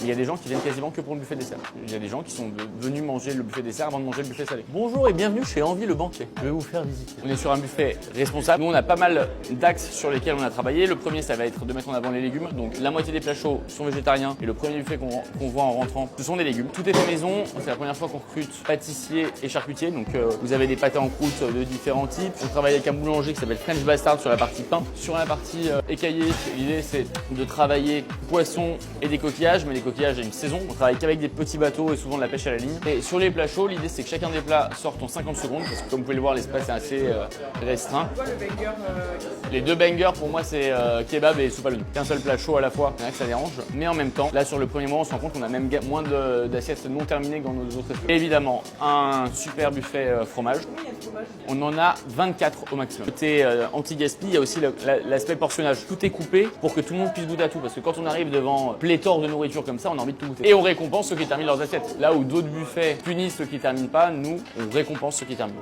Il y a des gens qui viennent quasiment que pour le buffet dessert. Il y a des gens qui sont venus manger le buffet dessert avant de manger le buffet salé. Bonjour et bienvenue chez Envie le banquet. Je vais vous faire visiter. On est sur un buffet responsable. Nous, on a pas mal d'axes sur lesquels on a travaillé. Le premier, ça va être de mettre en avant les légumes. Donc la moitié des plats chauds sont végétariens et le premier buffet qu'on voit en rentrant, ce sont des légumes. Tout est fait maison. C'est la première fois qu'on recrute pâtissier et charcutier. Donc vous avez des pâtés en croûte de différents types. On travaille avec un boulanger qui s'appelle French Bastard sur la partie pain. Sur la partie écaillé, l'idée c'est de travailler poisson et des coquillages, mais les coquillages à une saison. On travaille qu'avec des petits bateaux et souvent de la pêche à la ligne. Et sur les plats chauds, l'idée c'est que chacun des plats sorte en 50 secondes parce que comme vous pouvez le voir, l'espace est assez restreint. Les deux bangers pour moi c'est kebab et soupe à l'oignon. Qu'un seul plat chaud à la fois, il y en a que ça dérange. Mais en même temps, là sur le premier moment, on se rend compte qu'on a même moins d'assiettes non terminées que dans nos autres restaurants. Et évidemment, un super buffet fromage. On en a 24 au maximum. Côté anti-gaspi, il y a aussi l'aspect portionnage. Tout est coupé pour que tout le monde puisse goûter à tout. Parce que quand on arrive devant pléthore de nourriture comme ça, on a envie de tout goûter. Et on récompense ceux qui terminent leurs assiettes. Là où d'autres buffets punissent ceux qui terminent pas, nous, on récompense ceux qui terminent.